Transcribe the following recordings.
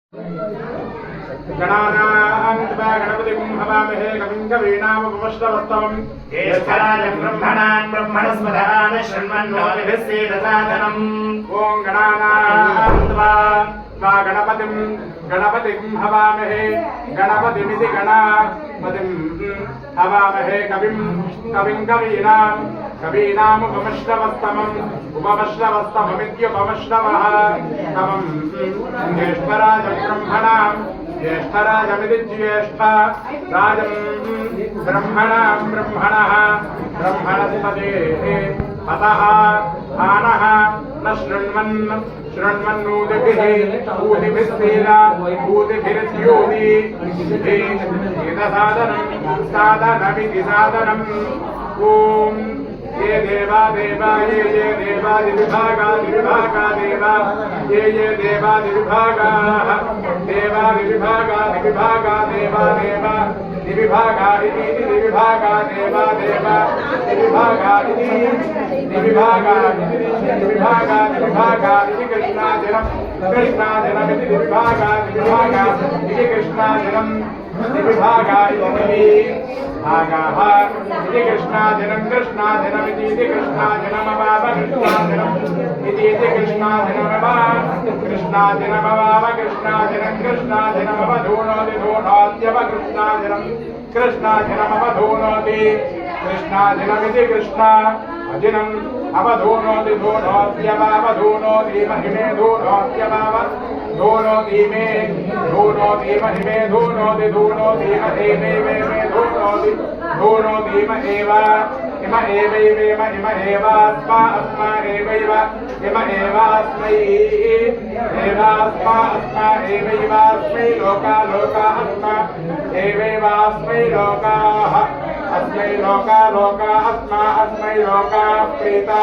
गणपतिं हवामहे कविं कवीनामुपमश्रवस्तमम् ज्येष्ठराजं ब्रह्मणान् ब्रह्मणस्पदान शृण्वन्नोतिभिस्सेदसादनम् ॐ गणानान्त्वा गणपतिं हवामहे गणपतिमिति गणापतिं हवामहे कविं कवीनामुपमश्रवस्तममित्युपमश्रवः तमं ज्येष्ठराजं ज्येष्ठराजमिति ज्येष्ठा राजं ब्रह्मणः ब्रह्मणस्पते अतः आनः न शृण्वन्नूतिभिः साधनमिति साधनम् ॐ ये देवा ये देवादिविभागा देवा ये देवादिविभागाः देवादिविभागा देवा दिविभागा इति दिविभागा देवा दिविभागा इति दिविभागा इति कृष्णादिनमिति दिविभागा इति कृष्णादिनम् दिविभागा इति भागाः इति कृष्णादिनमिति कृष्णादिनमवाव कृष्णादिनमवधूनोति धूनोत्यव कृष्णादिनमवधूनोति कृष्णादिनमिति कृष्णा अजिनम् अवधूनोति धूनोत्यवावधूनोति महिमे धूनोत्यवाव धूनोति मे धूनोति महिमे धूनोति महे मे धूनोति महेव इम एवास्मा एवैव इम एवास्मै एवैवास्मै लोका अस्मा एवैवास्मै लोकाः अस्मै लोका अस्मै लोका प्रीता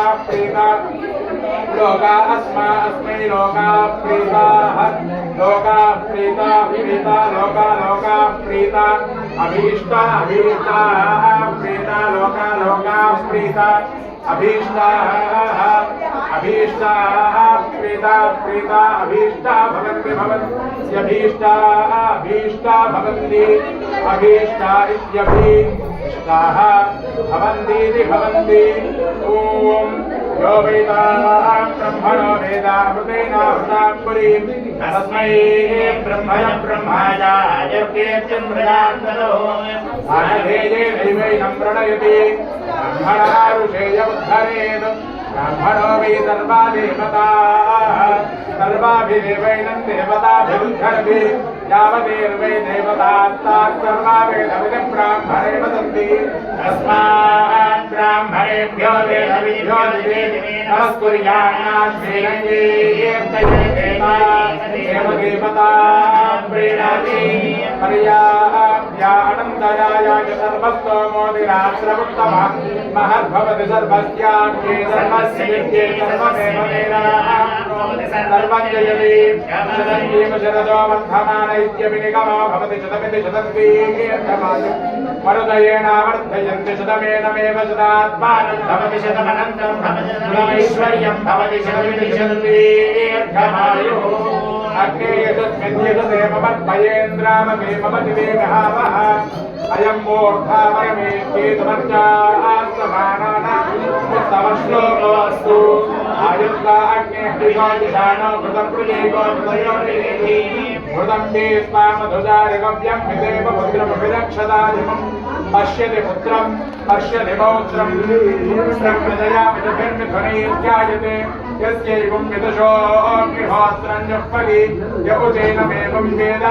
लोका अस्मै लोका प्रीताः लोका प्रीता लोका प्रीता अभीष्टा प्रीता लोका प्रीता अभीष्टा प्रीता अभीष्टा भवन्ति अभीष्टा इत्यभीष्टाः भवन्ति ॐ यो वेदा ब्रह्मणो वेदामृतेनावृतां पुरीं तस्मै ब्रह्मजायर्केत्यं प्रजान्तनो आनधेये दैवैनं प्रणयति ब्रह्मणः ऋषेयमुद्धरेत् ब्राह्मणो वै सर्वाभिदेवैनं देवताभिरुद्धरति यावदेर्वै देवतास्ताः सर्वा वेदविदं ब्राह्मणे वदन्ति तस्मात् ब्राह्मणेभ्यो वेदविभ्यो देवता प्रीणाति पर्याप्यानन्दरायाय सर्वस्तोमोदिराश्रवुत्तमः महद्भवति सर्वस्याख्ये सर्वस्य विद्ये सर्वमेव सर्वं जयति शरदो वर्धमान इत्यभिनिगमो भवति शतमिति शतद्वीर्घमाय मरुदयेनावर्धयन्ति शतमेनमेव शतात्मानं भवति शतमनन्तं शतमैश्वर्यं भवति शतमिति शतद्वीर्घमायुः अग्ने यशस्मिन्येन्द्राममेमवतिदेवहावः अयं मूर्धावयमे केतुमर्चास्तमानानामुत्तमश्लोकोऽस्तु आयुक्ता अग्नेः कृतं प्रलीको मृतं ते स्वामधुजारिगव्यं विदेव पुत्रमभिरक्षदादिमम् पश्यति पुत्रं पश्यति पौत्रं प्रजयामिषभिर्मिथुनैर्ध्यायते यस्यैवं विदुषो गृहोत्रं जुह्वति य उचैनमेवं वेद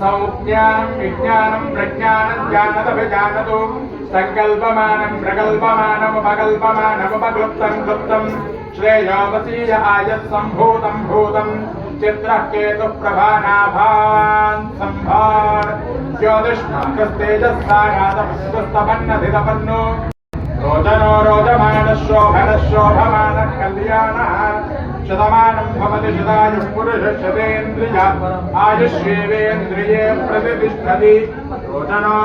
संज्ञानं विज्ञानं प्रज्ञानं जानतभिजानतु संकल्पमानं प्रकल्पमानमुपकल्पमानमुपक्लुप्तं क्लुप्तं श्रेयोवसीय आयत्सम्भूतं भूतं चित्रः केतुः प्रभानाभान् सम्भार ज्योतिष्माकस्तेजस्सागातपुष्पस्तमन्नधितपन्नो रोचनो रोचमानः कल्याणः शतमानं भवति शतायुः पुरुषः शतेन्द्रिय आयुष्येवेन्द्रिये प्रतिष्ठति रोचनो